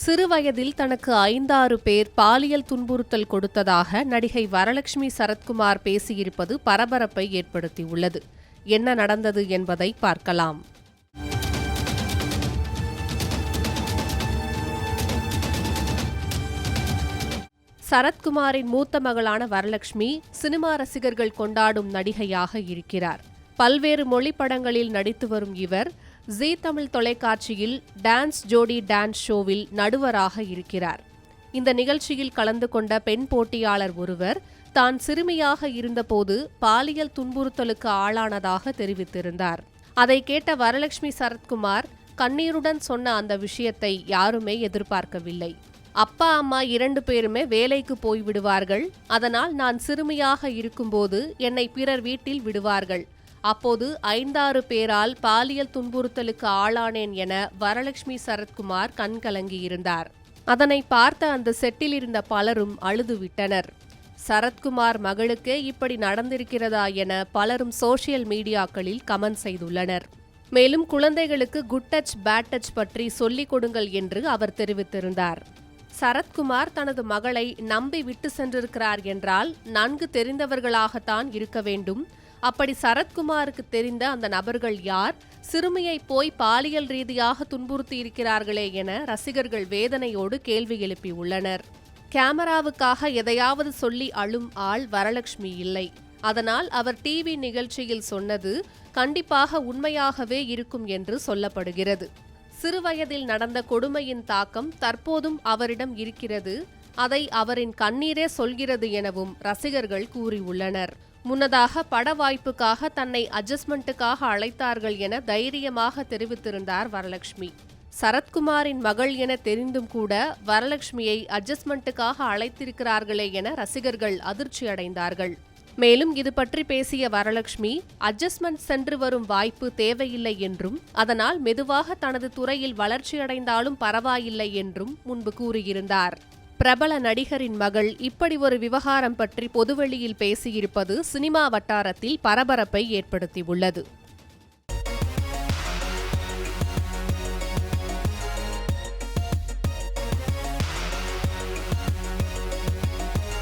சிறுவயதில் தனக்கு 5-6 பேர் பாலியல் துன்புறுத்தல் கொடுத்ததாக நடிகை வரலட்சுமி சரத்குமார் பேசியிருப்பது பரபரப்பை ஏற்படுத்தியுள்ளது. என்ன நடந்தது என்பதை பார்க்கலாம். சரத்குமாரின் மூத்த மகளான வரலட்சுமி சினிமா ரசிகர்கள் கொண்டாடும் நடிகையாக இருக்கிறார். பல்வேறு மொழி படங்களில் நடித்து வரும் இவர் ஜீ தமிழ் தொலைக்காட்சியில் டான்ஸ் ஜோடி டான்ஸ் ஷோவில் நடுவராக இருக்கிறார். இந்த நிகழ்ச்சியில் கலந்து கொண்ட பெண் போட்டியாளர் ஒருவர் தான் சிறுமியாக இருந்தபோது பாலியல் துன்புறுத்தலுக்கு ஆளானதாக தெரிவித்திருந்தார். அதை கேட்ட வரலட்சுமி சரத்குமார் கண்ணீருடன் சொன்ன அந்த விஷயத்தை யாருமே எதிர்பார்க்கவில்லை. அப்பா அம்மா 2 பேருமே வேலைக்கு போய்விடுவார்கள். அதனால் நான் சிறுமியாக இருக்கும்போது என்னை பிறர் வீட்டில் விடுவார்கள். அப்போது 5-6 பேரால் பாலியல் துன்புறுத்தலுக்கு ஆளானேன் என வரலட்சுமி சரத்குமார் கண்கலங்கியிருந்தார். அதனை பார்த்த அந்த செட்டில் இருந்த பலரும் அழுதுவிட்டனர். சரத்குமார் மகளுக்கே இப்படி நடந்திருக்கிறதா என பலரும் சோசியல் மீடியாக்களில் கமெண்ட் செய்துள்ளனர். மேலும் குழந்தைகளுக்கு குட் டச் பேட் டச் பற்றி சொல்லிக் கொடுங்கள் என்று அவர் தெரிவித்திருந்தார். சரத்குமார் தனது மகளை நம்பி விட்டு சென்றிருக்கிறார் என்றால் நன்கு தெரிந்தவர்களாகத்தான் இருக்க வேண்டும். அப்படி சரத்குமாருக்கு தெரிந்த அந்த நபர்கள் யார்? சிறுமியை போய் பாலியல் ரீதியாக துன்புறுத்தி இருக்கிறார்களே என ரசிகர்கள் வேதனையோடு கேள்வி எழுப்பியுள்ளனர். கேமராவுக்காக எதையாவது சொல்லி அழும் ஆள் வரலட்சுமி இல்லை. அதனால் அவர் டிவி நிகழ்ச்சியில் சொன்னது கண்டிப்பாக உண்மையாகவே இருக்கும் என்று சொல்லப்படுகிறது. சிறுவயதில் நடந்த கொடுமையின் தாக்கம் தற்போதும் அவரிடம் இருக்கிறது. அதை அவரின் கண்ணீரே சொல்கிறது எனவும் ரசிகர்கள் கூறியுள்ளனர். முன்னதாக பட வாய்ப்புக்காக தன்னை அட்ஜஸ்ட்மெண்ட்டுக்காக அழைத்தார்கள் என தைரியமாக தெரிவித்திருந்தார் வரலட்சுமி. சரத்குமாரின் மகள் என தெரிந்தும் கூட வரலட்சுமியை அட்ஜஸ்ட்மெண்ட்டுக்காக அழைத்திருக்கிறார்களே என ரசிகர்கள் அதிர்ச்சி அடைந்தார்கள். மேலும் இது பற்றி பேசிய வரலட்சுமி அட்ஜஸ்ட்மெண்ட் சென்று வரும் வாய்ப்பு தேவையில்லை என்றும் அதனால் மெதுவாக தனது துறையில் வளர்ச்சியடைந்தாலும் பரவாயில்லை என்றும் முன்பு கூறியிருந்தார். பிரபல நடிகரின் மகள் இப்படி ஒரு விவகாரம் பற்றி பொதுவெளியில் பேசியிருப்பது சினிமா வட்டாரத்தில் பரபரப்பை ஏற்படுத்தியுள்ளது.